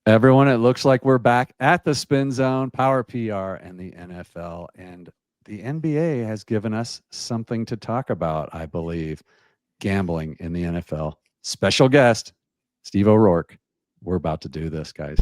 Everyone, it looks like we're back at the Spin Zone, Power PR, and the NFL. And the NBA has given us something to talk about, I believe. Gambling in the NFL. Special guest, Steve O'Rourke. We're about to do this, guys.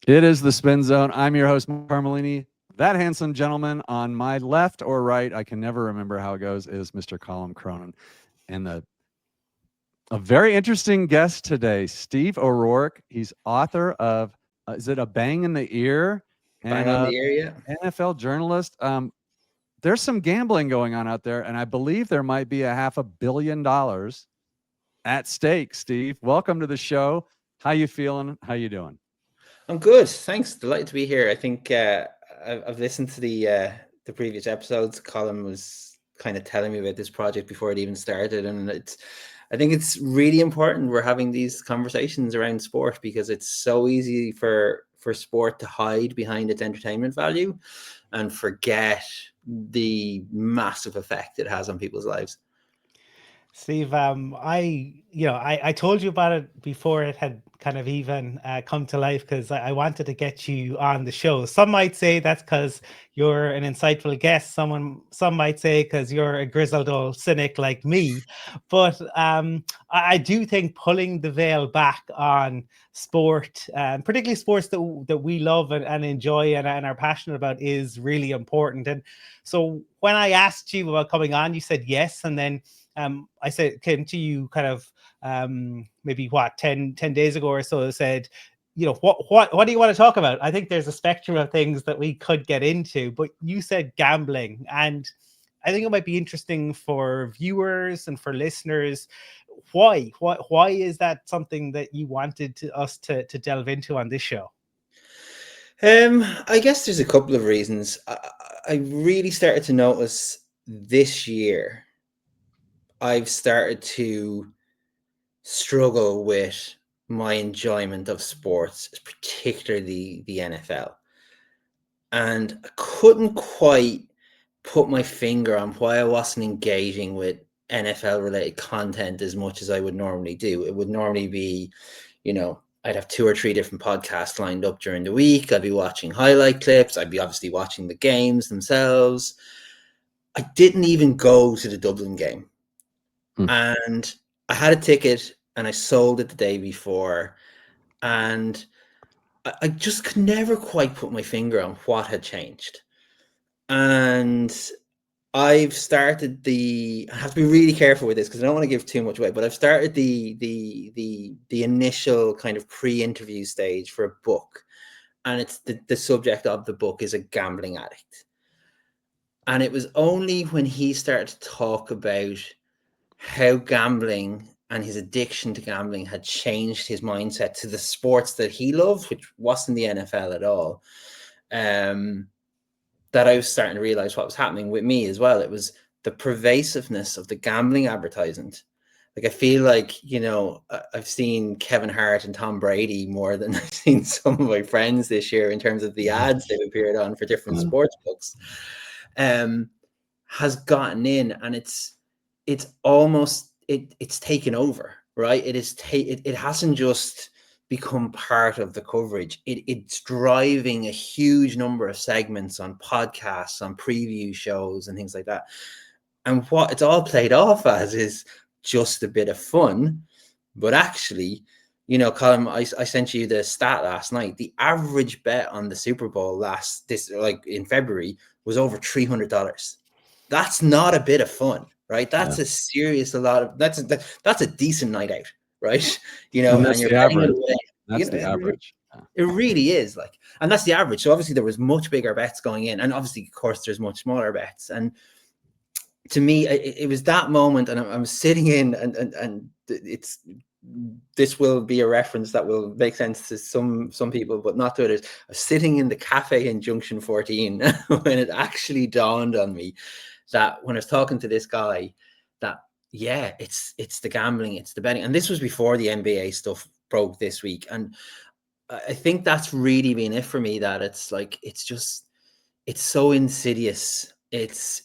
It is the Spin Zone. I'm your host, Mark Carmelini. That handsome gentleman on my left or right, I can never remember how it goes, is Mr. Colum Cronin. And a very interesting guest today, Steve O'Rourke. He's author of, is it A Bang in the Ear? Bang And on the ear, yeah. NFL journalist. There's some gambling going on out there, and I believe there might be $500 million at stake. Steve, welcome to the show. How you feeling? How you doing? I'm good. Thanks. Delighted to be here. I think I've listened to the previous episodes. Colum was kind of telling me about this project before it even started, and I think it's really important we're having these conversations around sport because it's so easy for sport to hide behind its entertainment value and forget the massive effect it has on people's lives. Steve, I told you about it before it had kind of even come to life because I wanted to get you on the show. Some might say that's because you're an insightful guest. Some might say because you're a grizzled old cynic like me. But I do think pulling the veil back on sport, particularly sports that we love and enjoy and are passionate about, is really important. And so when I asked you about coming on, you said yes, and then I came to you kind of maybe 10 days ago or so, said, what do you want to talk about? I think there's a spectrum of things that we could get into, but you said gambling, and I think it might be interesting for viewers and for listeners. Why is that something that you wanted us to delve into on this show? I guess there's a couple of reasons. I really started to notice this year I've started to struggle with my enjoyment of sports, particularly the NFL. And I couldn't quite put my finger on why I wasn't engaging with NFL related content as much as I would normally do. It would normally be, I'd have 2 or 3 different podcasts lined up during the week. I'd be watching highlight clips. I'd be obviously watching the games themselves. I didn't even go to the Dublin game. And I had a ticket and I sold it the day before. And I just could never quite put my finger on what had changed. And I've started I have to be really careful with this because I don't want to give too much away, but I've started the initial kind of pre-interview stage for a book. And it's the subject of the book is a gambling addict. And it was only when he started to talk about how gambling and his addiction to gambling had changed his mindset to the sports that he loved, which wasn't the NFL at all, that I was starting to realize what was happening with me as well. It was the pervasiveness of the gambling advertisement. Like, I feel like, I've seen Kevin Hart and Tom Brady more than I've seen some of my friends this year in terms of the ads they've appeared on for different sports books, has gotten in, and it's almost, it's taken over, right? It hasn't just become part of the coverage. It's driving a huge number of segments on podcasts, on preview shows and things like that. And what it's all played off as is just a bit of fun. But actually, Colin, I sent you the stat last night. The average bet on the Super Bowl in February was over $300. That's not a bit of fun, right? That's a serious, that's a decent night out, right? And that's the average. That's the average. It really is, and that's the average. So obviously there was much bigger bets going in, and obviously, of course, there's much smaller bets. And to me, it was that moment, and I'm sitting in, and this will be a reference that will make sense to some people, but not to others. I was sitting in the cafe in Junction 14 when it actually dawned on me that when I was talking to this guy, that it's the gambling, it's the betting. And this was before the NBA stuff broke this week. And I think that's really been it for me, that it's like, it's so insidious. It's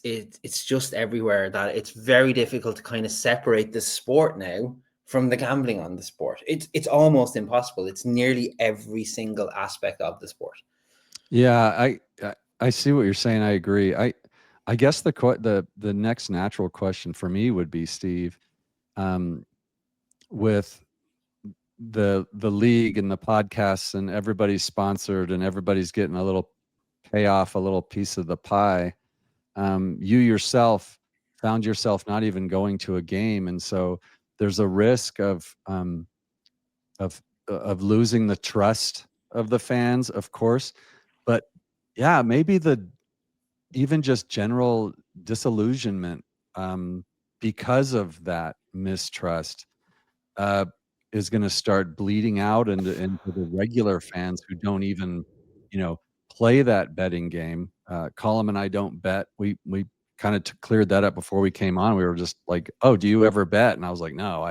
just everywhere, that it's very difficult to kind of separate the sport now from the gambling on the sport. It's almost impossible. It's nearly every single aspect of the sport. Yeah, I see what you're saying. I agree. I guess the next natural question for me would be, Steve, with the league and the podcasts and everybody's sponsored and everybody's getting a little payoff, a little piece of the pie. You yourself found yourself not even going to a game, and so there's a risk of of losing the trust of the fans, of course. But yeah, maybe the even just general disillusionment because of that mistrust uh, is going to start bleeding out into the regular fans who don't even, you know, play that betting game. Colum and I don't bet. We kind of cleared that up before we came on. We were just like, "Oh, do you ever bet?" And I was like, "No,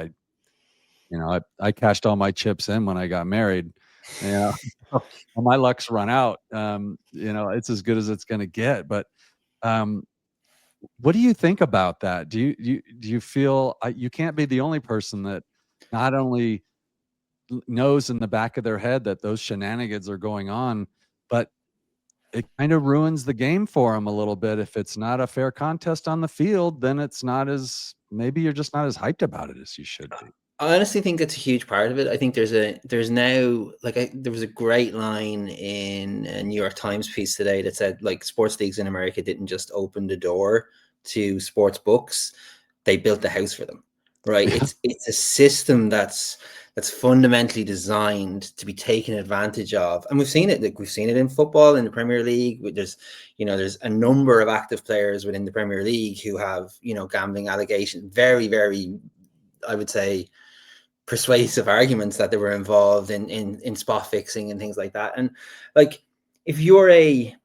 I cashed all my chips in when I got married. You know, well, my luck's run out. It's as good as it's going to get." But um, what do you think about that? Do you feel you can't be the only person that not only knows in the back of their head that those shenanigans are going on, but it kind of ruins the game for them a little bit. If it's not a fair contest on the field, then it's not as maybe you're just not as hyped about it as you should be. I honestly think that's a huge part of it. I think there's now, like, there was a great line in a New York Times piece today that said, like, sports leagues in America didn't just open the door to sports books, they built the house for them. Right? It's a system that's fundamentally designed to be taken advantage of, and we've seen it. Like, we've seen it in football in the Premier League. There's a number of active players within the Premier League who have gambling allegations. Very, very, I would say, persuasive arguments that they were involved in spot fixing and things like that. And, like, if you're a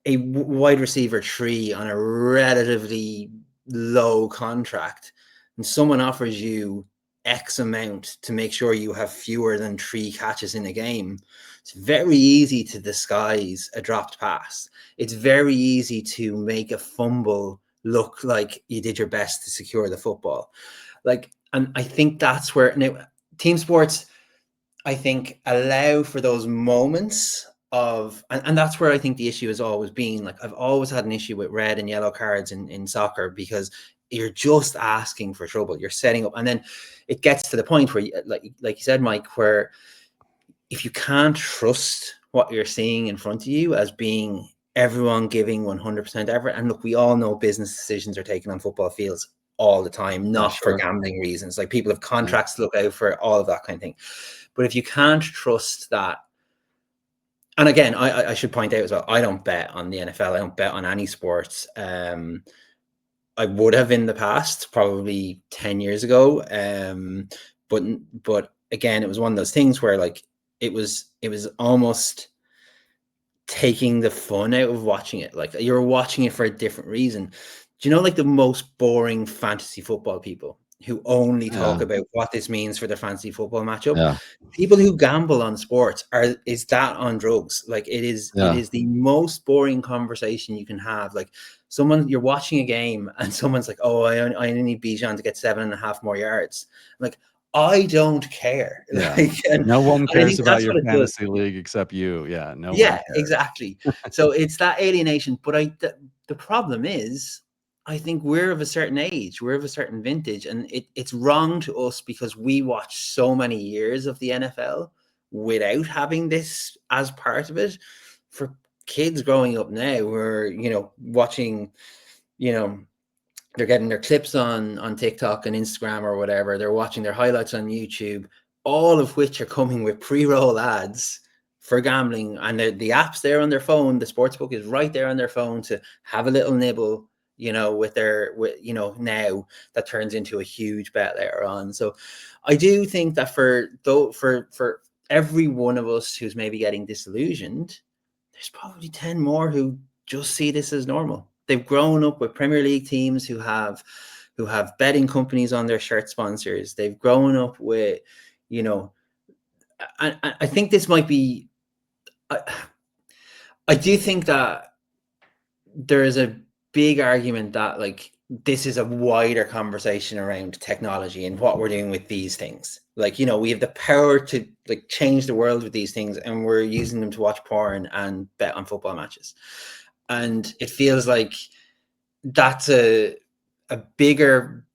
wide receiver 3 on a relatively low contract and someone offers you X amount to make sure you have fewer than 3 catches in a game, it's very easy to disguise a dropped pass. It's very easy to make a fumble look like you did your best to secure the football. Like, and I think that's where now team sports, I think, allow for those moments of, and that's where I think the issue has always been. Like, I've always had an issue with red and yellow cards in soccer, because you're just asking for trouble. You're setting up, and then it gets to the point where, like you said, Mike, where if you can't trust what you're seeing in front of you as being everyone giving 100% effort, and look, we all know business decisions are taken on football fields all the time, not for gambling reasons. Like, people have contracts to look out for, all of that kind of thing. But if you can't trust that, and again, I should point out as well, I don't bet on the NFL. I don't bet on any sports. I would have in the past, probably 10 years ago. But again, it was one of those things where, like, it was almost taking the fun out of watching it. Like, you're watching it for a different reason. Do you know, like, the most boring fantasy football people who only talk about what this means for their fantasy football matchup? Yeah. People who gamble on sports is that on drugs. Like, it is the most boring conversation you can have. Like, you're watching a game and someone's like, "Oh, I only need Bijan to get 7.5 more yards." I'm like, I don't care. Yeah. Like, No one cares about your fantasy fantasy league except you. Yeah. No one Yeah, cares. exactly. So it's that alienation. But the problem is, I think we're of a certain age, we're of a certain vintage, and it's wrong to us because we watched so many years of the NFL without having this as part of it. For kids growing up now, who are watching, they're getting their clips on TikTok and Instagram or whatever. They're watching their highlights on YouTube, all of which are coming with pre-roll ads for gambling, and the app's there on their phone. The sportsbook is right there on their phone to have a little nibble, with now that turns into a huge bet later on. So I do think that for every one of us who's maybe getting disillusioned, there's probably 10 more who just see this as normal. They've grown up with Premier League teams who have betting companies on their shirt sponsors. They've grown up with, I think this might be I do think that there is a big argument that like this is a wider conversation around technology and what we're doing with these things. Like, you know, we have the power to like change the world with these things, and we're using them to watch porn and bet on football matches. And it feels like that's a bigger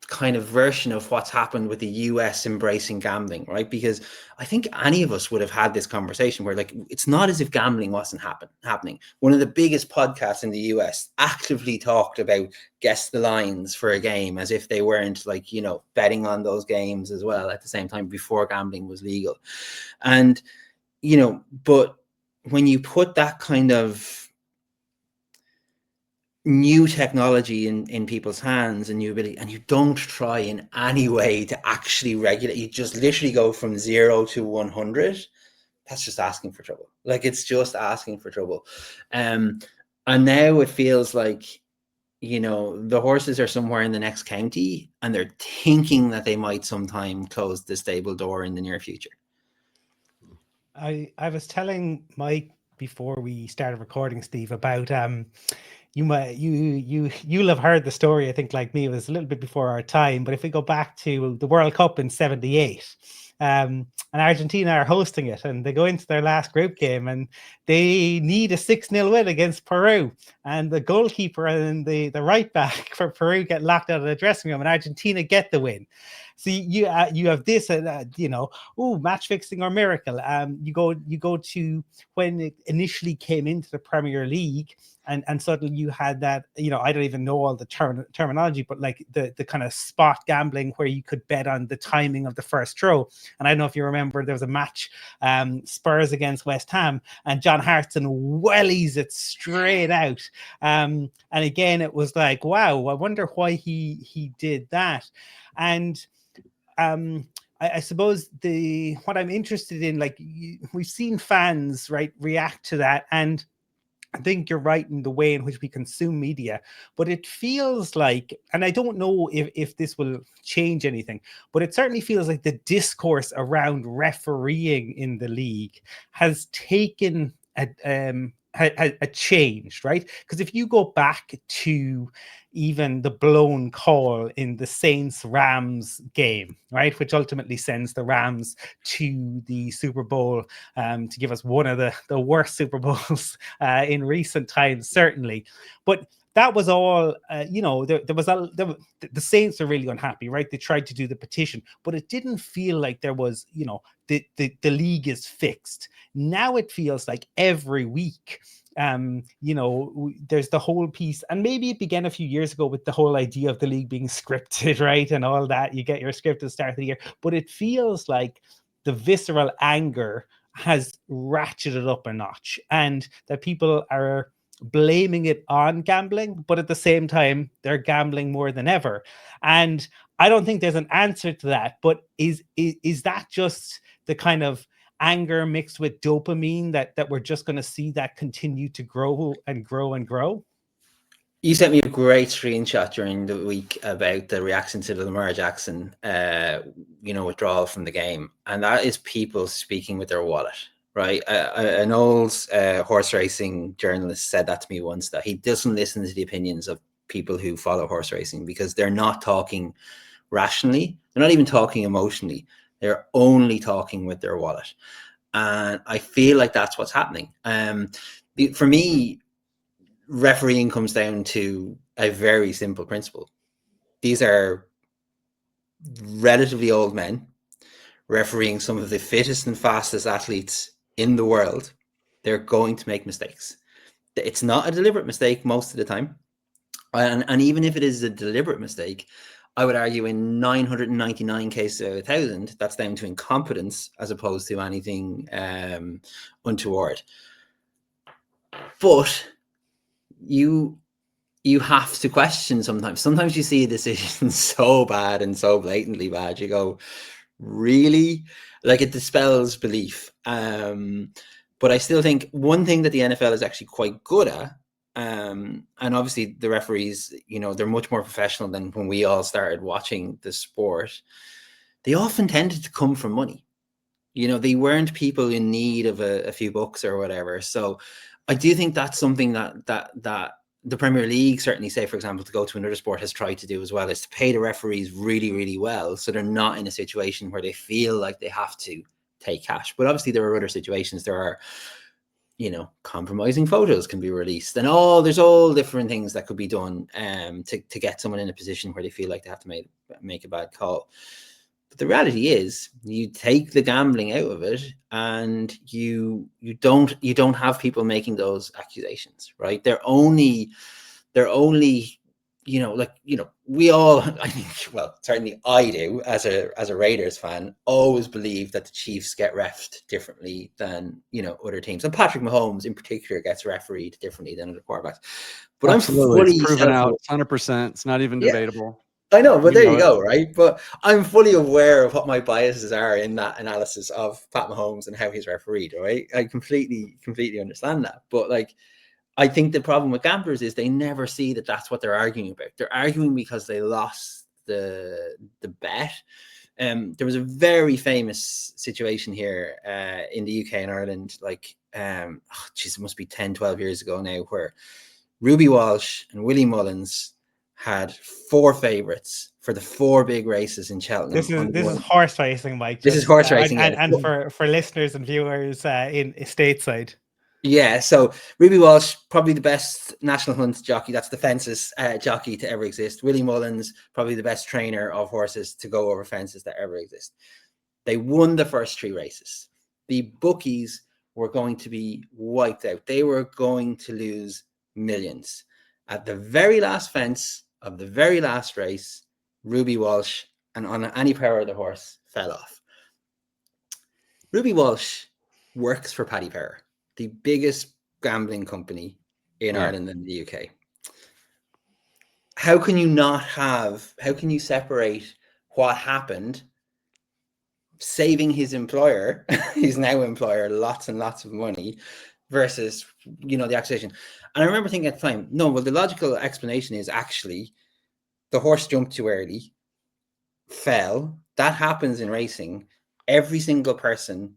kind of version of what's happened with the US embracing gambling, right? Because I think any of us would have had this conversation where like it's not as if gambling wasn't happening. One of the biggest podcasts in the US actively talked about guess the lines for a game as if they weren't like, you know, betting on those games as well at the same time before gambling was legal. And, you know, but when you put that kind of new technology in people's hands and you don't try in any way to actually regulate, you just literally go from 0 to 100, that's just asking for trouble. Like, it's just asking for trouble. And now it feels like, you know, the horses are somewhere in the next county and they're thinking that they might sometime close the stable door in the near future. I was telling Mike before we started recording, Steve, about you'll have heard the story. I think, like me, it was a little bit before our time. But if we go back to the World Cup in '78, and Argentina are hosting it, and they go into their last group game, and they need a 6-0 win against Peru, and the goalkeeper and the right back for Peru get locked out of the dressing room, and Argentina get the win. So you have this, you know, match fixing or miracle. You go to when it initially came into the Premier League. And suddenly you had that, you know, I don't even know all the terminology, but like the kind of spot gambling where you could bet on the timing of the first throw. And I don't know if you remember, there was a match, Spurs against West Ham, and John Hartson wellies it straight out. And again, it was like, wow, I wonder why he did that. And I suppose what I'm interested in, like we've seen fans, right, react to that, and I think you're right in the way in which we consume media, but it feels like, and I don't know if this will change anything, but it certainly feels like the discourse around refereeing in the league has taken a change, right? Because if you go back to even the blown call in the Saints-Rams game, right, which ultimately sends the Rams to the Super Bowl, to give us one of the worst Super Bowls in recent times, certainly. But that was all, you know, the Saints are really unhappy, right? They tried to do the petition, but it didn't feel like there was, you know, the league is fixed. Now it feels like every week, you know, there's the whole piece, and maybe it began a few years ago with the whole idea of the league being scripted, right? And all that, you get your script at the start of the year, but it feels like the visceral anger has ratcheted up a notch, and that people are blaming it on gambling, but at the same time, they're gambling more than ever. And I don't think there's an answer to that, but is that just the kind of anger mixed with dopamine that we're just going to see that continue to grow and grow and grow? You sent me a great screenshot during the week about the reaction to the Lamar Jackson, you know, withdrawal from the game, and that is people speaking with their wallet, right? An old horse racing journalist said that to me once, that he doesn't listen to the opinions of people who follow horse racing because they're not talking rationally, they're not even talking emotionally, they're only talking with their wallet, and I feel like that's what's happening. For me, refereeing comes down to a very simple principle. These are relatively old men refereeing some of the fittest and fastest athletes in the world. They're going to make mistakes. It's not a deliberate mistake most of the time. And even if it is a deliberate mistake, I would argue in 999 cases out of 1,000, that's down to incompetence as opposed to anything untoward. But you have to question sometimes. Sometimes you see a decision so bad and so blatantly bad, you go, really? Like, it dispels belief. But I still think one thing that the NFL is actually quite good at, and obviously the referees, you know, they're much more professional than when we all started watching the sport. They often tended to come from money. You know, they weren't people in need of a few bucks or whatever. So I do think that's something that the Premier League, certainly, say, for example, to go to another sport, has tried to do as well, is to pay the referees really, really well, so they're not in a situation where they feel like they have to take cash. But obviously there are other situations. There are, you know, compromising photos can be released, and there's all different things that could be done to get someone in a position where they feel like they have to make a bad call. But the reality is, you take the gambling out of it, and you don't have people making those accusations, right? They're only, you know, like, you know, we all, I think, well, certainly I do, as a Raiders fan, always believe that the Chiefs get refed differently than, you know, other teams, and Patrick Mahomes in particular gets refereed differently than other quarterbacks. But Absolutely. I'm It's fully proven out 100%. It's not even Yeah. debatable. I know, but We there know you it. go, right? But I'm fully aware of what my biases are in that analysis of Pat Mahomes and how he's refereed, right? I completely understand that. But like, I think the problem with gamblers is they never see that that's what they're arguing about. They're arguing because they lost the bet. There was a very famous situation here in the UK and Ireland, like, it must be 10, 12 years ago now, where Ruby Walsh and Willie Mullins had 4 favorites for the 4 big races in Cheltenham. This is horse racing, Mike. This is horse racing, and for listeners and viewers in stateside. Yeah, so Ruby Walsh, probably the best national hunt jockey, that's the fences jockey to ever exist. Willie Mullins, probably the best trainer of horses to go over fences that ever exist. They won the first 3 races. The bookies were going to be wiped out. They were going to lose millions. At the very last fence of the very last race, Ruby Walsh, and on any power of the horse, fell off. Ruby Walsh works for Paddy Power, the biggest gambling company in Ireland and the UK. How can you separate what happened, saving his employer, his now employer, lots and lots of money, versus, you know, the accusation? And I remember thinking at the time, no, well, the logical explanation is actually the horse jumped too early, fell. That happens in racing. Every single person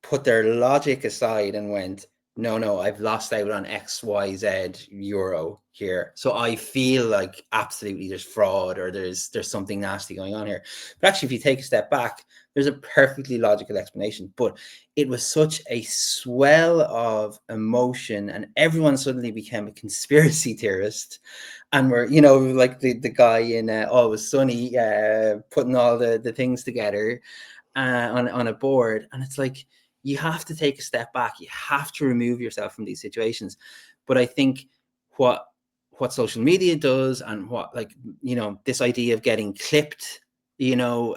put their logic aside and went, no, I've lost out on XYZ euro here, so I feel like absolutely there's fraud, or there's something nasty going on here. But actually, if you take a step back, there's a perfectly logical explanation. But it was such a swell of emotion, and everyone suddenly became a conspiracy theorist, and we're, you know, like the guy in Always Sunny, putting all the things together on a board. And it's like, you have to take a step back. You have to remove yourself from these situations. But I think what social media does, and what, like, you know, this idea of getting clipped, you know,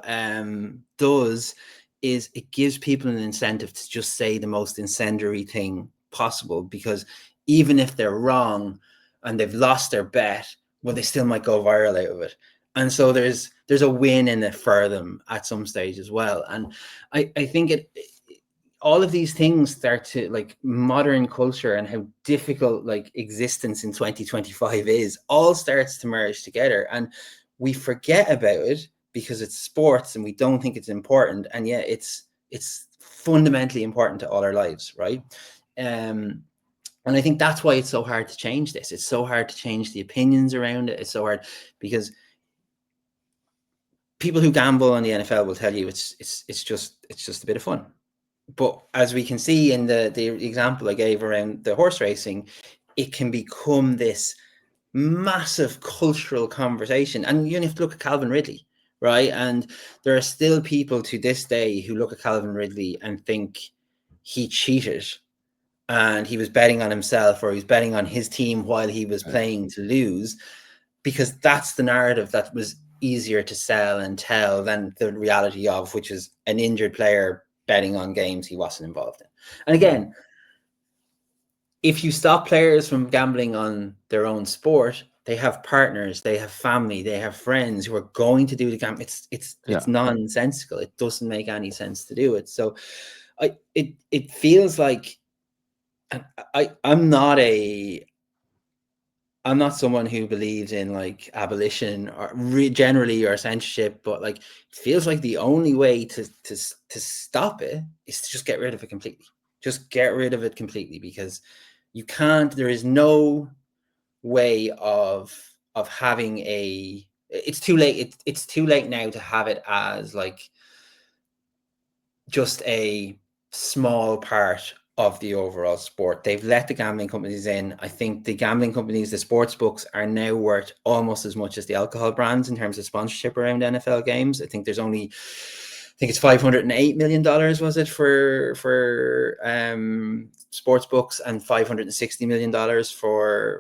does, is it gives people an incentive to just say the most incendiary thing possible, because even if they're wrong and they've lost their bet, well, they still might go viral out of it. And so there's a win in it for them at some stage as well. And I think all of these things start to, like, modern culture and how difficult, like, existence in 2025 is, all starts to merge together, and we forget about it because it's sports and we don't think it's important, and yet it's fundamentally important to all our lives, right? And I think that's why it's so hard to change this. It's so hard to change the opinions around it. It's so hard because people who gamble on the NFL will tell you it's just a bit of fun. But as we can see in the example I gave around the horse racing, it can become this massive cultural conversation. And you have to look at Calvin Ridley, right? And there are still people to this day who look at Calvin Ridley and think he cheated and he was betting on himself, or he was betting on his team while he was playing to lose, because that's the narrative that was easier to sell and tell than the reality of, which is an injured player betting on games he wasn't involved in. And again, if you stop players from gambling on their own sport, they have partners, they have family, they have friends who are going to do the gambling. It's nonsensical. It doesn't make any sense to do it. So it feels like, I'm not a I'm not someone who believes in like abolition or generally or censorship, but like it feels like the only way to stop it is to just get rid of it completely. Just get rid of it completely, because you can't. There is no way of having a. It's too late. It's too late now to have it as like just a small part of the overall sport. They've let the gambling companies in. I think the gambling companies, the sports books, are now worth almost as much as the alcohol brands in terms of sponsorship around NFL games. I think it's $508 million, was it, for sports books, and $560 million for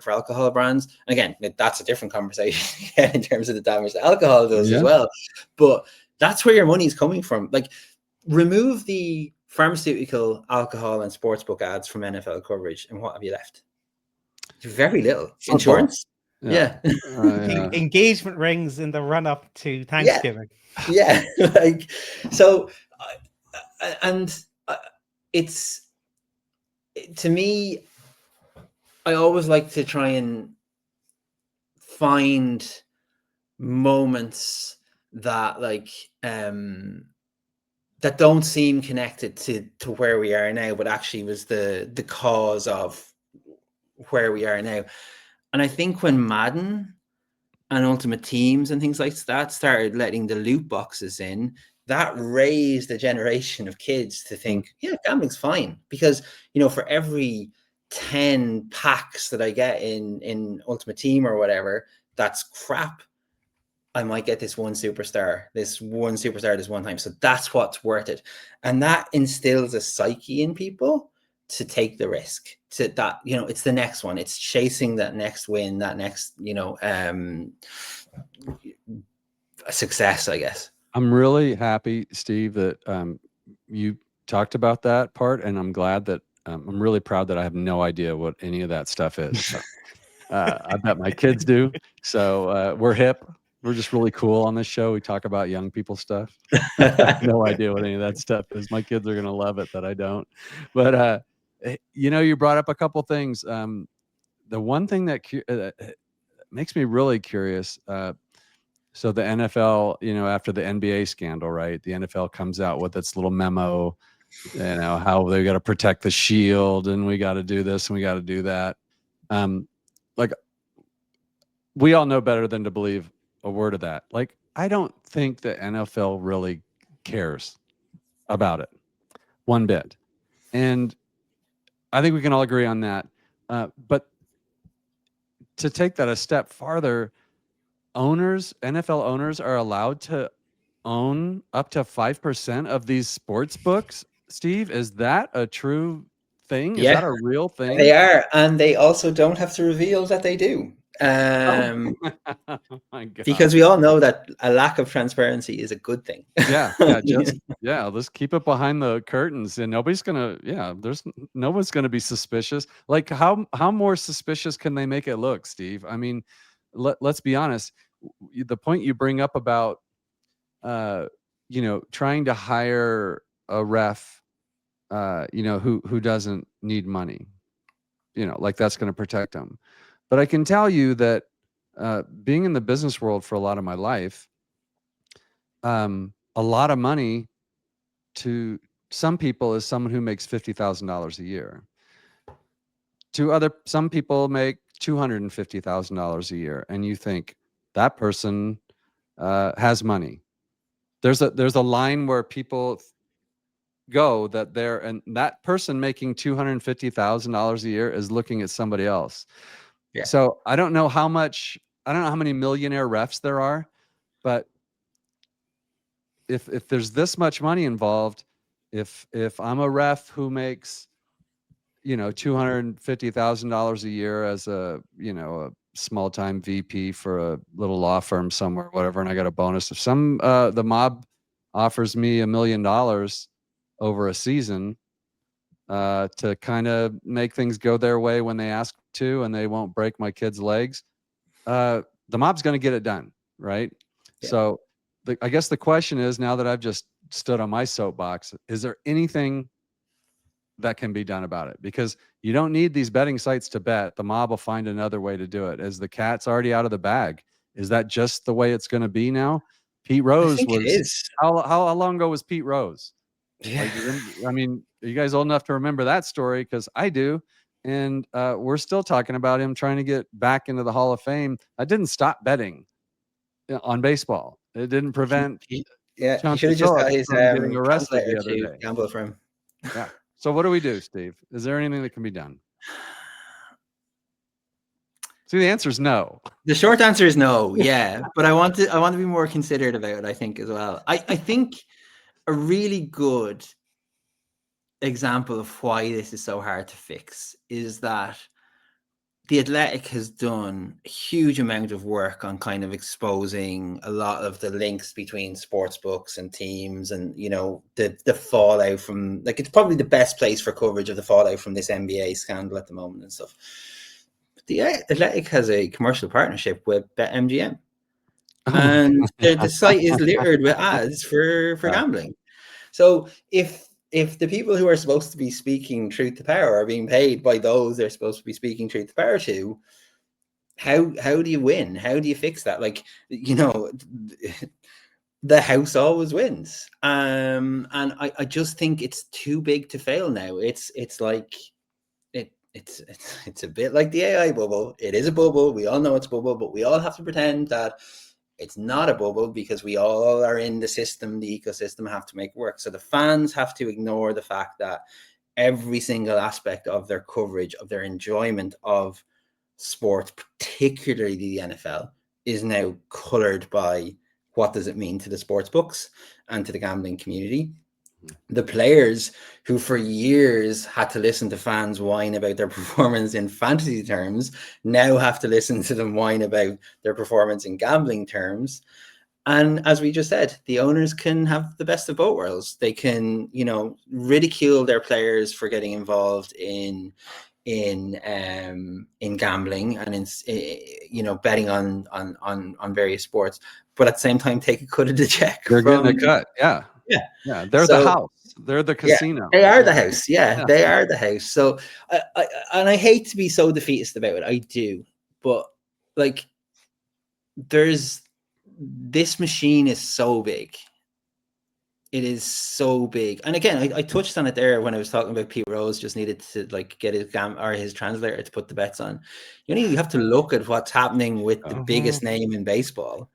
alcohol brands. And again, that's a different conversation in terms of the damage that alcohol does as well. But that's where your money is coming from. Like, remove the pharmaceutical, alcohol, and sportsbook ads from NFL coverage, and what have you left? Very little. Football. Insurance. Yeah. Engagement rings in the run up to Thanksgiving. Yeah. Like, so, and it's, to me, I always like to try and find moments that like that don't seem connected to where we are now, but actually was the cause of where we are now. And I think when Madden and Ultimate Teams and things like that started letting the loot boxes in, that raised a generation of kids to think, yeah, gambling's fine. Because, you know, for every 10 packs that I get in Ultimate Team or whatever, that's crap, I might get this one superstar this one time. So that's what's worth it. And that instills a psyche in people to take the risk, to that, you know, it's the next one. It's chasing that next win, that next, you know, success, I guess. I'm really happy, Steve, that you talked about that part. And I'm glad that I'm really proud that I have no idea what any of that stuff is. So, I bet my kids do. So we're hip. We're just really cool on this show. We talk about young people stuff. I have no idea what any of that stuff is. My kids are going to love it that I don't. But, you know, you brought up a couple things. The one thing that makes me really curious, so the NFL, you know, after the NBA scandal, right? The NFL comes out with its little memo, you know, how they got to protect the shield and we got to do this and we got to do that. Like, we all know better than to believe a word of that. Like, I don't think the NFL really cares about it one bit. And I think we can all agree on that. But to take that a step farther, NFL owners are allowed to own up to 5% of these sports books. Steve, is that a true thing? Is that a real thing? They are, and they also don't have to reveal that they do. Oh my God. Because we all know that a lack of transparency is a good thing. Let's keep it behind the curtains, and nobody's gonna be suspicious. Like, how more suspicious can they make it look, Steve? I mean, let's be honest. The point you bring up about you know, trying to hire a ref you know, who doesn't need money, you know, like that's going to protect them. But I can tell you that being in the business world for a lot of my life, a lot of money to some people is someone who makes $50,000 a year. Some people make $250,000 a year, and you think that person has money. There's a line where people go and that person making $250,000 a year is looking at somebody else. Yeah. So I don't know how many millionaire refs there are, but if there's this much money involved, if I'm a ref who makes, you know, $250,000 a year as a, you know, a small time VP for a little law firm somewhere, whatever, and I got a bonus. If the mob offers me $1 million over a season to kind of make things go their way when they ask to, and they won't break my kids' legs, the mob's going to get it done, right? Yeah. So I guess the question is, now that I've just stood on my soapbox, is there anything that can be done about it, because you don't need these betting sites to bet. The mob will find another way to do it. As the cat's already out of the bag. Is that just the way it's going to be now? Pete I Rose think it was is. how long ago was Pete Rose? Yeah. Like, I mean, are you guys old enough to remember that story? Because I do. And we're still talking about him trying to get back into the Hall of Fame. I didn't stop betting on baseball. It didn't prevent Yeah, he should Chauncey have just got Phillips his from getting arrested translator the other to day. gamble for him. Yeah. So what do we do, Steve? Is there anything that can be done? See, the answer is no. The short answer is no. Yeah, but I want to be more considerate about it, I think, as well. I think a really good example of why this is so hard to fix is that The Athletic has done a huge amount of work on kind of exposing a lot of the links between sports books and teams, and the fallout from, like, it's probably the best place for coverage of the fallout from this NBA scandal at the moment and stuff. But The Athletic has a commercial partnership with BetMGM, and the site is littered with ads for gambling. So if the people who are supposed to be speaking truth to power are being paid by those they're supposed to be speaking truth to power to, how do you win? How do you fix that? Like, the house always wins. And I just think it's too big to fail now. It's like it's a bit like the AI bubble. It is a bubble. We all know it's a bubble, but we all have to pretend that it's not a bubble, because we all are in the system, the ecosystem, have to make work. So the fans have to ignore the fact that every single aspect of their coverage, of their enjoyment of sports, particularly the NFL, is now colored by what does it mean to the sports books and to the gambling community. The players who for years had to listen to fans whine about their performance in fantasy terms now have to listen to them whine about their performance in gambling terms. And as we just said, the owners can have the best of both worlds. They can, ridicule their players for getting involved in gambling and in betting on various sports, but at the same time take a cut of the check. They're getting a cut. Yeah. Yeah. Yeah. They're the house. They're the casino. They are the house. Yeah, they are the house. So I hate to be so defeatist about it. I do. But, like, this machine is so big. It is so big. And again, I touched on it there when I was talking about Pete Rose just needed to, like, get his translator to put the bets on. You have to look at what's happening with the biggest name in baseball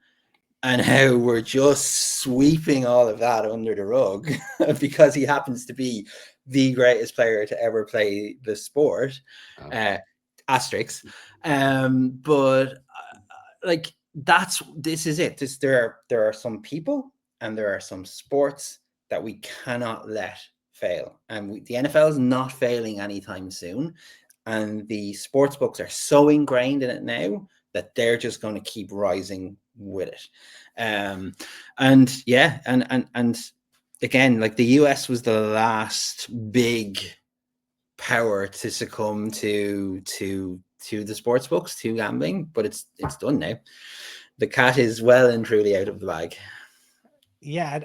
and how we're just sweeping all of that under the rug because he happens to be the greatest player to ever play the sport. Asterisks. But like, this is it. There are some people and there are some sports that we cannot let fail. And the NFL is not failing anytime soon. And the sports books are so ingrained in it now that they're just going to keep rising with it. And again, like, the US was the last big power to succumb to the sports books, to gambling, but it's done now. The cat is well and truly out of the bag. Yeah,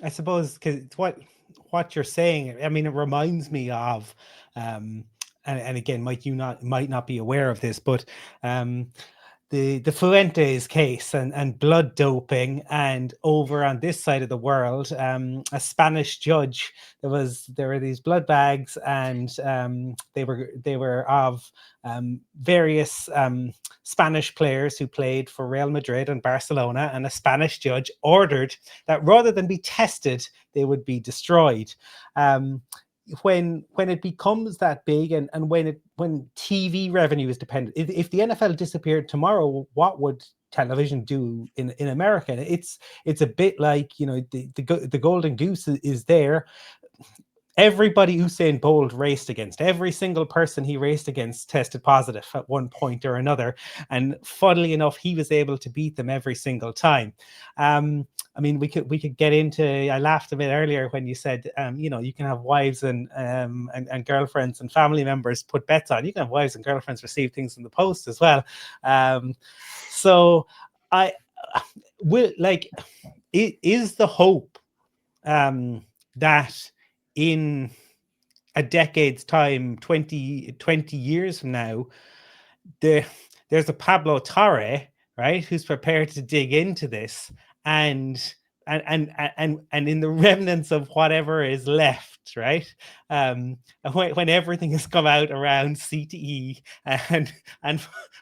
I suppose, because what you're saying, I mean, it reminds me of and again, might not be aware of this, but the Fuentes case and blood doping, and over on this side of the world, a Spanish judge, there were these blood bags, and they were of various Spanish players who played for Real Madrid and Barcelona, and a Spanish judge ordered that rather than be tested, they would be destroyed. When it becomes that big, and when TV revenue is dependent, if the NFL disappeared tomorrow, what would television do in America? It's a bit like, the golden goose is there. Everybody Usain Bolt raced against, every single person he raced against tested positive at one point or another. And funnily enough, he was able to beat them every single time. I mean, we could get into, I laughed a bit earlier when you said, you can have wives and girlfriends and family members put bets on. You can have wives and girlfriends receive things in the post as well. So I will, like, it is the hope that in a decade's time, 20 years from now, there's a Pablo Torre, right, who's prepared to dig into this, and in the remnants of whatever is left, right, when everything has come out around CTE and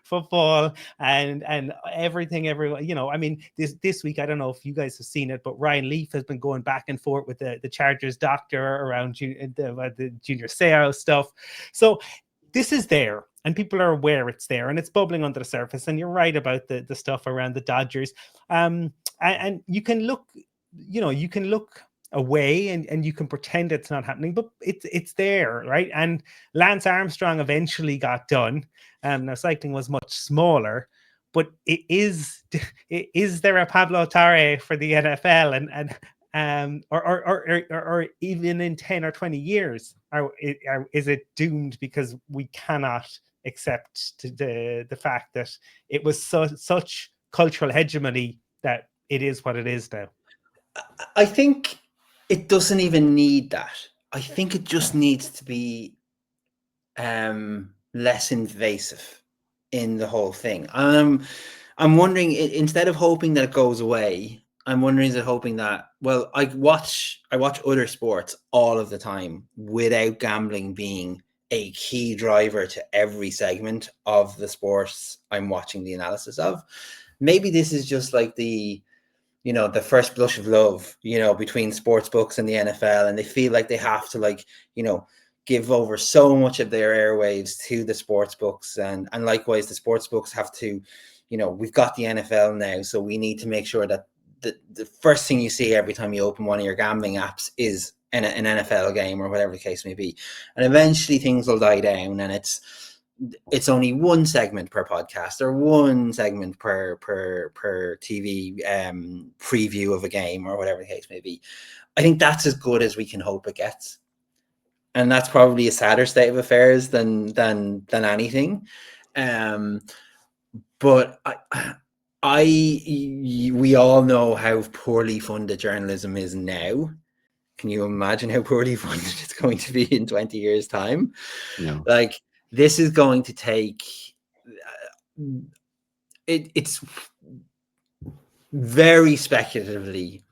football and everything, everyone, you know, I mean, this week, I don't know if you guys have seen it, but Ryan Leaf has been going back and forth with the Chargers doctor around the Junior Seau stuff. So this is there, and people are aware it's there, and it's bubbling under the surface. And you're right about the stuff around the Dodgers. And you can look, you know, you can look away and you can pretend it's not happening, but it's there, right? And Lance Armstrong eventually got done. Now cycling was much smaller, but is there a Pablo Torre for the NFL? Or even in 10 or 20 years, is it doomed because we cannot accept the fact that it was such cultural hegemony that it is what it is now? I think it doesn't even need that. I think it just needs to be less invasive in the whole thing. I'm wondering, instead of hoping that it goes away, I'm wondering, is it hoping that, well, I watch other sports all of the time without gambling being a key driver to every segment of the sports I'm watching the analysis of. Maybe this is just like the first blush of love, between sports books and the NFL, and they feel like they have to, give over so much of their airwaves to the sports books, and likewise the sports books have to, we've got the NFL now, so we need to make sure that the first thing you see every time you open one of your gambling apps is an NFL game or whatever the case may be. And eventually things will die down, and it's only one segment per podcast or one segment per TV preview of a game or whatever the case may be. I think that's as good as we can hope it gets. And that's probably a sadder state of affairs than anything. But we all know how poorly funded journalism is now. Can you imagine how poorly funded it's going to be in 20 years' time? No. Like, this is going to take it's very speculatively,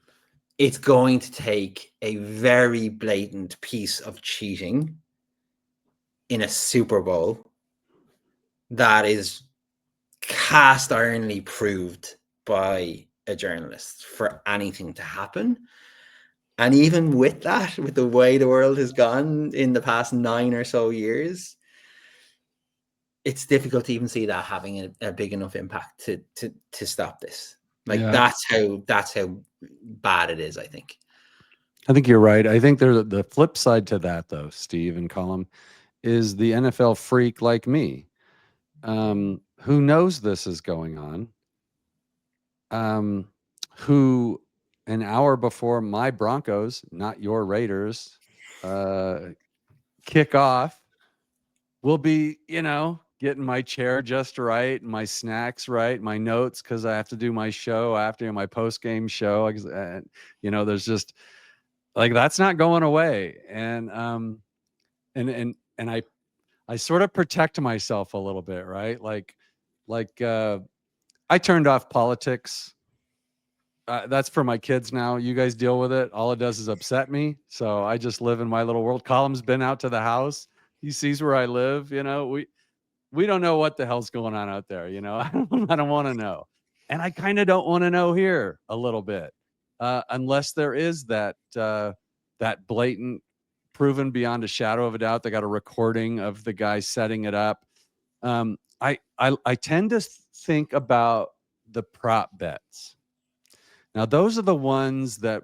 it's going to take a very blatant piece of cheating in a Super Bowl that is cast ironly proved by a journalist for anything to happen. And even with that, with the way the world has gone in the past 9 or so years, it's difficult to even see that having a big enough impact to stop this. That's how bad it is, I think. I think you're right. I think there's the flip side to that, though, Steve and Colum, is the NFL freak like me, who knows this is going on, who an hour before my Broncos, not your Raiders, kick off, will be, getting my chair just right, my snacks right, my notes, because I have to do my show after my post-game show. There's just that's not going away. And I sort of protect myself a little bit, right? I turned off politics. That's for my kids now. You guys deal with it. All it does is upset me. So I just live in my little world. Colum's been out to the house. He sees where I live. We don't know what the hell's going on out there. I don't want to know. And I kind of don't want to know here a little bit, unless there is that blatant, proven beyond a shadow of a doubt. They got a recording of the guy setting it up. I tend to think about the prop bets. Now, those are the ones that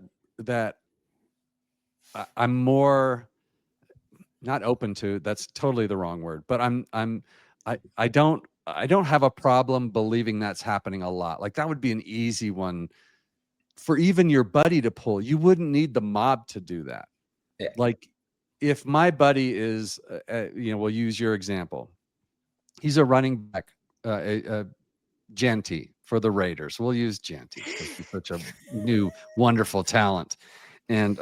I'm more not open to. That's totally the wrong word. But I don't have a problem believing that's happening a lot. Like, that would be an easy one for even your buddy to pull. You wouldn't need the mob to do that. Yeah. Like, if my buddy is, we'll use your example. He's a running back, Genty for the Raiders. We'll use Genty because he's such a new, wonderful talent. And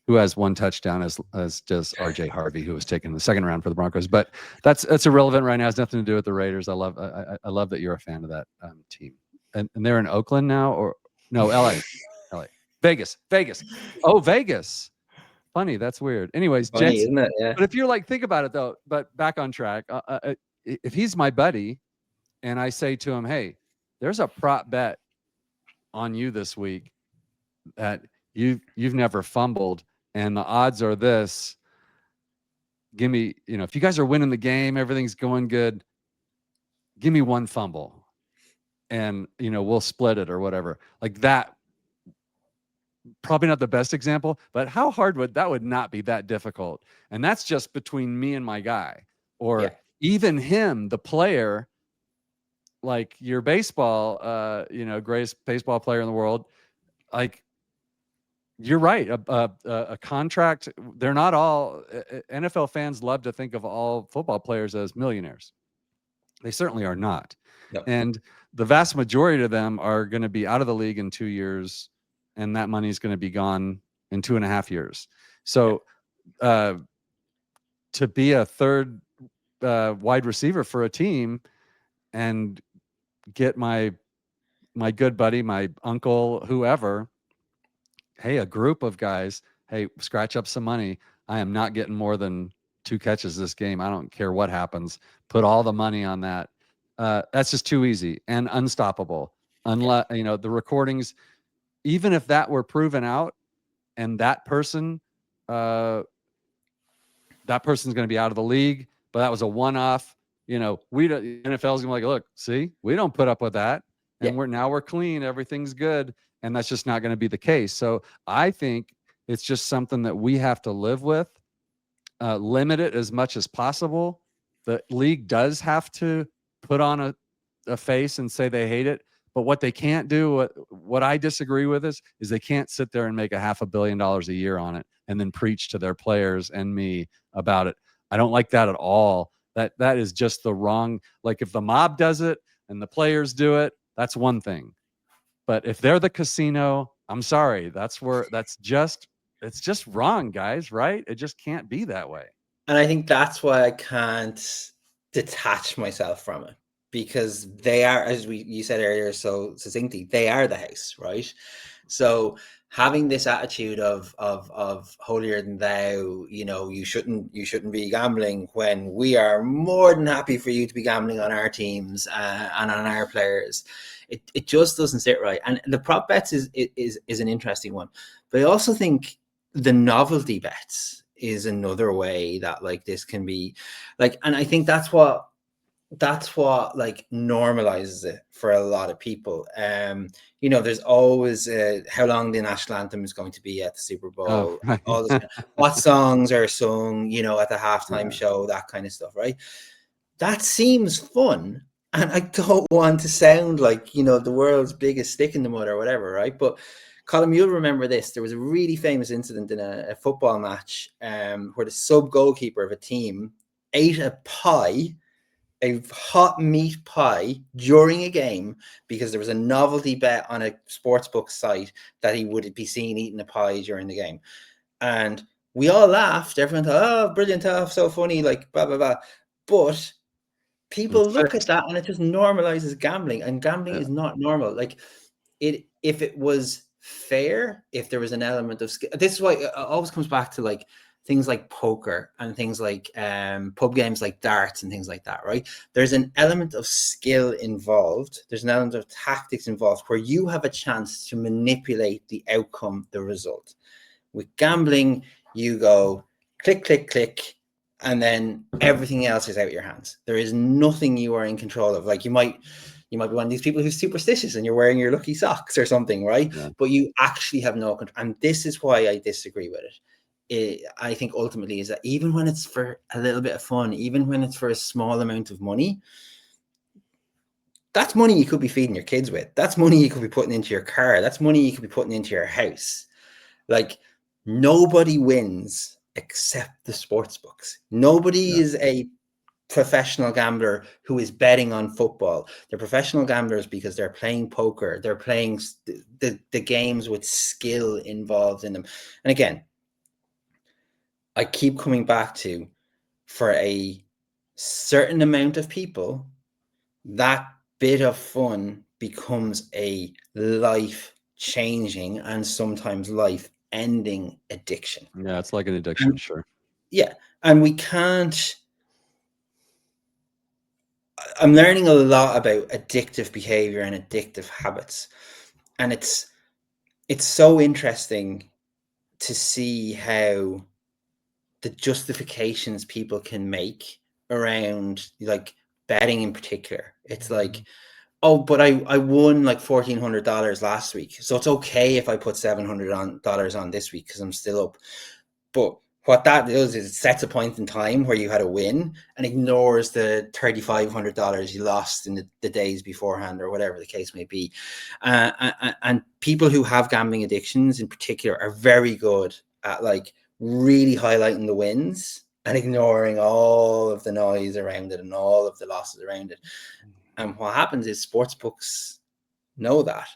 who has one touchdown as does RJ Harvey, who was taken in the second round for the Broncos. But that's irrelevant right now. It has nothing to do with the Raiders. I love that you're a fan of that team. And they're in Oakland now, or no, LA, Vegas. Oh, Vegas. Funny, that's weird. Anyways, Funny, gents, isn't it? Yeah. but if you're like, think about it though, but back on track, if he's my buddy and I say to him, hey, there's a prop bet on you this week that you've never fumbled and the odds are this, give me, if you guys are winning the game, everything's going good, give me one fumble and, we'll split it or whatever. Like that, probably not the best example, but how hard would not be that difficult. And that's just between me and my guy, or even him, the player, like your baseball, greatest baseball player in the world. Like, you're right. A contract. They're not all NFL fans love to think of all football players as millionaires. They certainly are not. No. And the vast majority of them are going to be out of the league in 2 years, and that money is going to be gone in 2.5 years. So to be a third wide receiver for a team and get my good buddy, my uncle, whoever, hey, a group of guys, hey, scratch up some money. I am not getting more than 2 catches this game. I don't care what happens. Put all the money on that. That's just too easy and unstoppable. Unless, the recordings, even if that were proven out and that person's going to be out of the league, but that was a one-off, NFL is going to be like, look, see, we don't put up with that. And we're clean. Everything's good. And that's just not going to be the case. So I think it's just something that we have to live with, limit it as much as possible. The league does have to put on a face and say they hate it. But what they can't do, what I disagree with is they can't sit there and make $500 million a year on it and then preach to their players and me about it. I don't like that at all. That is just the wrong, like if the mob does it and the players do it, that's one thing. But if they're the casino, I'm sorry, it's just wrong, guys, right? It just can't be that way. And I think that's why I can't detach myself from it, because they are, as you said earlier so succinctly, they are the house, right? So having this attitude of holier than thou, you shouldn't be gambling, when we are more than happy for you to be gambling on our teams and on our players. It just doesn't sit right. And the prop bets is an interesting one, but I also think the novelty bets is another way that like this can be like, and I think that's what like normalizes it for a lot of people. There's always how long the national anthem is going to be at the Super Bowl, Oh, right. all this, what songs are sung, at the halftime show, that kind of stuff, right? That seems fun. And I don't want to sound like, the world's biggest stick in the mud or whatever, right? But Colum, you'll remember this. There was a really famous incident in a football match where the sub goalkeeper of a team ate a hot meat pie during a game, because there was a novelty bet on a sportsbook site that he would be seen eating a pie during the game. And we all laughed. Everyone thought, oh, brilliant, oh, so funny, like blah, blah, blah. But people look at that and it just normalizes gambling, and gambling is not normal. Like if it was fair, if there was an element of skill, this is why it always comes back to like things like poker and things like pub games like darts and things like that, right? There's an element of skill involved. There's an element of tactics involved where you have a chance to manipulate the outcome, the result. With gambling, you go click, click, click, and then everything else is out of your hands. There is nothing you are in control of. Like you might be one of these people who's superstitious and you're wearing your lucky socks or something, right? Yeah. But you actually have no control. And this is why I disagree with it. I think ultimately is that even when it's for a little bit of fun, even when it's for a small amount of money, that's money you could be feeding your kids with. That's money you could be putting into your car. That's money you could be putting into your house. Like nobody wins except the sports books. Nobody is a professional gambler who is betting on football. They're professional gamblers because they're playing poker. They're playing the games with skill involved in them. And again, I keep coming back to, for a certain amount of people, that bit of fun becomes a life-changing and sometimes life-ending addiction. Yeah, it's like an addiction, sure. Yeah, and we can't. I'm learning a lot about addictive behavior and addictive habits, and it's so interesting to see how the justifications people can make around, like, betting in particular. It's like, oh, but I won like $1,400 last week, so it's okay if I put $700 on this week because I'm still up. But what that does is it sets a point in time where you had a win and ignores the $3,500 you lost in the days beforehand, or whatever the case may be. And people who have gambling addictions in particular are very good at, like, really highlighting the wins and ignoring all of the noise around it and all of the losses around it. And what happens is sportsbooks know that.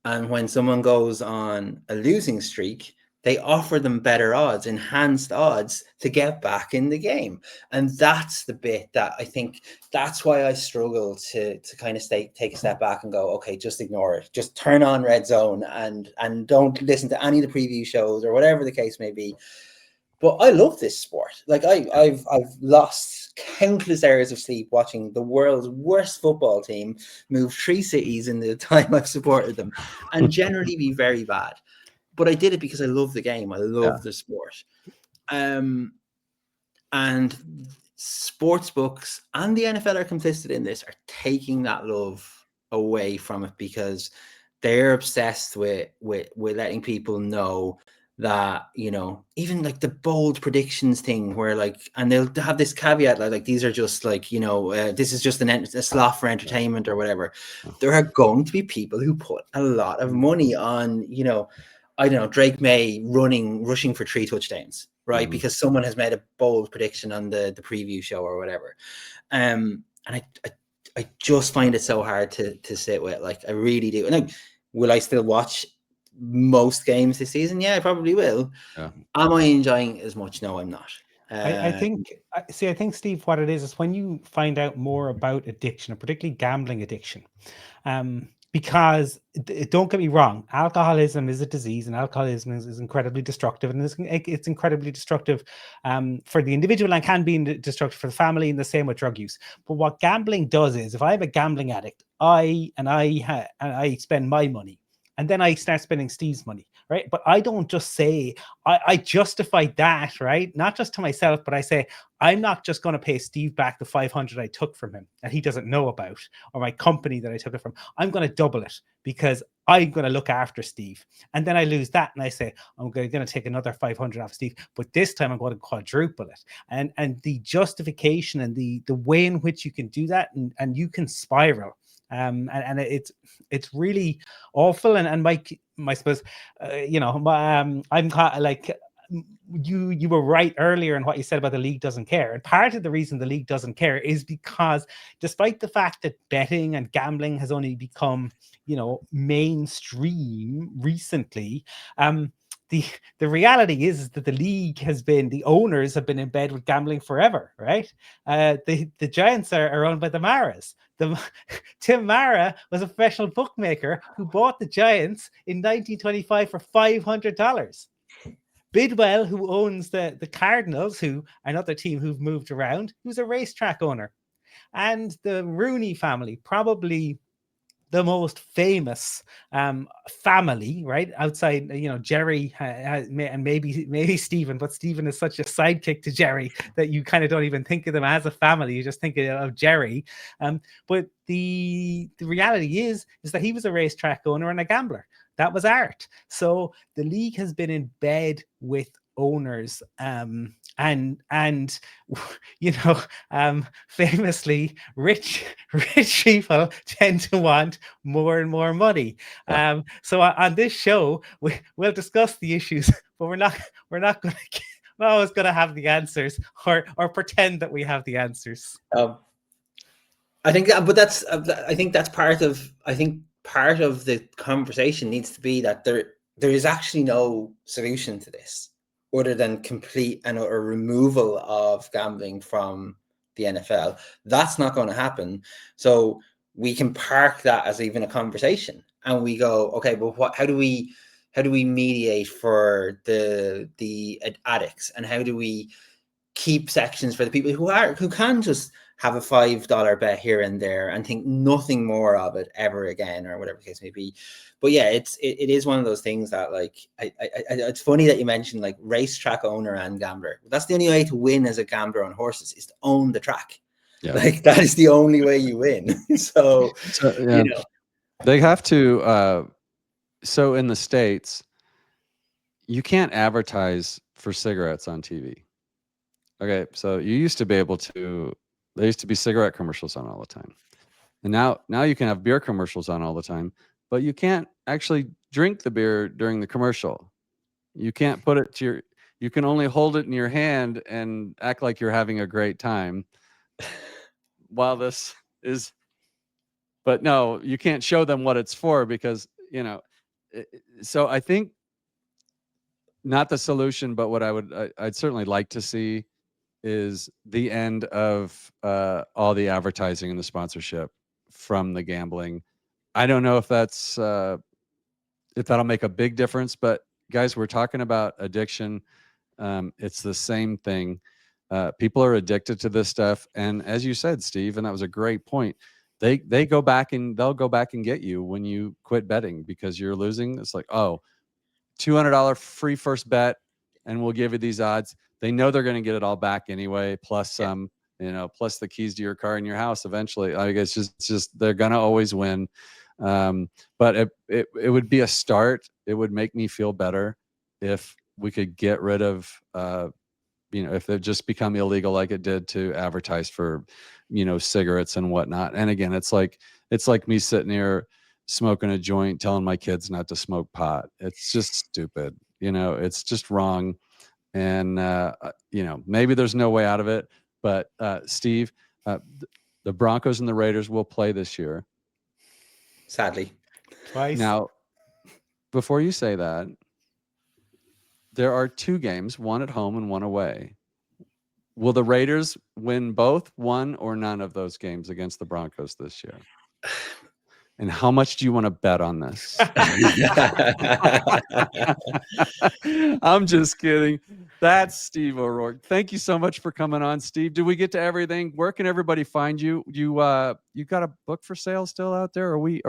And when someone goes on a losing streak, they offer them better odds, enhanced odds, to get back in the game. And that's the bit that I think, that's why I struggle to kind of take a step back and go, okay, just ignore it. Just turn on Red Zone and don't listen to any of the preview shows or whatever the case may be. But I love this sport. Like, I've lost countless hours of sleep watching the world's worst football team move 3 cities in the time I've supported them, and generally be very bad. But I did it because I love the game. I love the sport. And sports books and the NFL are complicit in this, are taking that love away from it, because they're obsessed with letting people know that, you know, even like the bold predictions thing, where, like, and they'll have this caveat like these are just, like, you know, this is just a slot for entertainment or whatever. There are going to be people who put a lot of money on, you know, I don't know, Drake May rushing for 3 touchdowns, right? Because someone has made a bold prediction on the preview show or whatever. And I just find it so hard to sit with. Like, I really do. And, like, will I still watch most games this season? Yeah, I probably will. Yeah. Am I enjoying it as much? No, I'm not. I think, Steve, what it is when you find out more about addiction, and particularly gambling addiction, because don't get me wrong, alcoholism is a disease, and alcoholism is incredibly destructive, and it's incredibly destructive for the individual, and can be destructive for the family, and the same with drug use. But what gambling does is, if I'm a gambling addict, I spend my money, and then I start spending Steve's money, right? But I don't just say, I justify that, right? Not just to myself, but I say, I'm not just going to pay Steve back the 500 I took from him that he doesn't know about, or my company that I took it from. I'm going to double it because I'm going to look after Steve. And then I lose that, and I say, I'm going to take another 500 off Steve, but this time I'm going to quadruple it. And the justification and the way in which you can do that, and you can spiral. And it's really awful. And Mike, I suppose, you know, I'm kind of like, you were right earlier in what you said about the league doesn't care. And part of the reason the league doesn't care is because, despite the fact that betting and gambling has only become, you know, mainstream recently, the reality is that the league has been, the owners have been in bed with gambling forever, right? The Giants are owned by the Maras. Tim Mara was a professional bookmaker who bought the Giants in 1925 for $500. Bidwell, who owns the Cardinals, who are another team who've moved around, who's a racetrack owner. And the Rooney family, probably the most famous family, right, outside, you know, Jerry and maybe Stephen, but Stephen is such a sidekick to Jerry that you kind of don't even think of them as a family. You just think of Jerry. But the reality is that he was a racetrack owner and a gambler. That was art. So the league has been in bed with owners, and you know, famously, rich people tend to want more and more money. So on this show, we'll discuss the issues, but we're not going to, we're always going to have the answers, or pretend that we have the answers. I think, but that's, I think that's part of, part of the conversation needs to be that there is actually no solution to this. other than complete and utter removal of gambling from the NFL. That's not going to happen. So we can park that as even a conversation, and we go, okay, well, how do we mediate for the addicts, and how do we keep sections for the people who can just have a $5 bet here and there and think nothing more of it ever again, or whatever the case may be. But yeah, it is one of those things that, like, it's funny that you mentioned, like, racetrack owner and gambler. That's the only way to win as a gambler on horses, is to own the track. Yeah. Like, that is the only way you win. So yeah. They have to. So in the States, you can't advertise for cigarettes on TV. Okay, so you used to be able to. There used to be cigarette commercials on all the time, and now you can have beer commercials on all the time, but you can't actually drink the beer during the commercial. You can't put it to your. You can only hold it in your hand and act like you're having a great time. While this is, but no, you can't show them what it's for, because so I think not the solution, but what I'd certainly like to see is the end of all the advertising and the sponsorship from the gambling. I don't know if that'll make a big difference, but guys, we're talking about addiction. It's the same thing. People are addicted to this stuff, and as you said, Steve, and that was a great point. They'll go back and get you when you quit betting because you're losing. It's like, oh, $200 free first bet, and we'll give you these odds. They know they're going to get it all back anyway, plus some, plus the keys to your car and your house eventually. Like, it's just they're going to always win. But it would be a start. It would make me feel better if we could get rid of, if it just become illegal like it did to advertise for, cigarettes and whatnot. And again, it's like me sitting here smoking a joint, telling my kids not to smoke pot. It's just stupid. It's just wrong. And, maybe there's no way out of it, but Steve, the Broncos and the Raiders will play this year. Sadly. Twice. Now, before you say that, there are 2 games, one at home and one away. Will the Raiders win both, one or none of those games against the Broncos this year? And how much do you want to bet on this? I'm just kidding. That's Steve O'Rourke. Thank you so much for coming on, Steve. Did we get to everything? Where can everybody find you? You got a book for sale still out there? Are we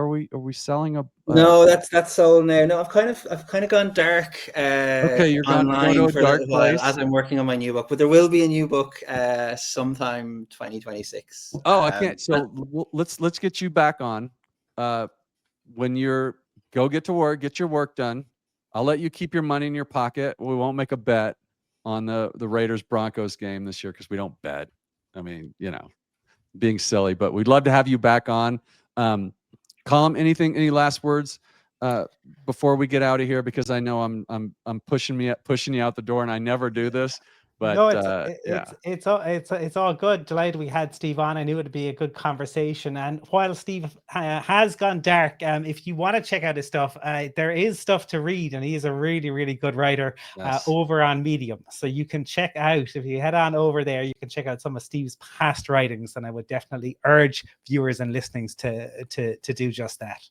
selling a? No, that's sold now. No, I've kind of gone dark. Okay, you're online going to for a dark little while place as I'm working on my new book, but there will be a new book sometime 2026. Oh, I can't. So let's get you back on. When go get to work, get your work done. I'll let you keep your money in your pocket. We won't make a bet on the Raiders Broncos game this year because we don't bet. I mean, being silly, but we'd love to have you back on. Colum, any last words before we get out of here? Because I know I'm pushing you out the door, and I never do this. But no, yeah, it's all good. Delighted we had Steve on. I knew it'd be a good conversation. And while Steve has gone dark, if you want to check out his stuff, there is stuff to read, and he is a really, really good writer over on Medium. So you can check out, if you head on over there, you can check out some of Steve's past writings, and I would definitely urge viewers and listenings to do just that.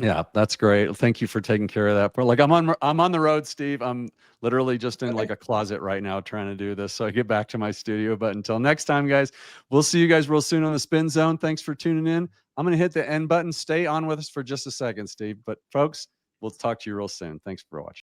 Yeah, that's great. Thank you for taking care of that. But like, I'm on the road, Steve. I'm literally just in like a closet right now trying to do this, so I get back to my studio. But until next time, guys, we'll see you guys real soon on the Spin Zone. Thanks for tuning in. I'm going to hit the end button. Stay on with us for just a second, Steve. But folks, we'll talk to you real soon. Thanks for watching.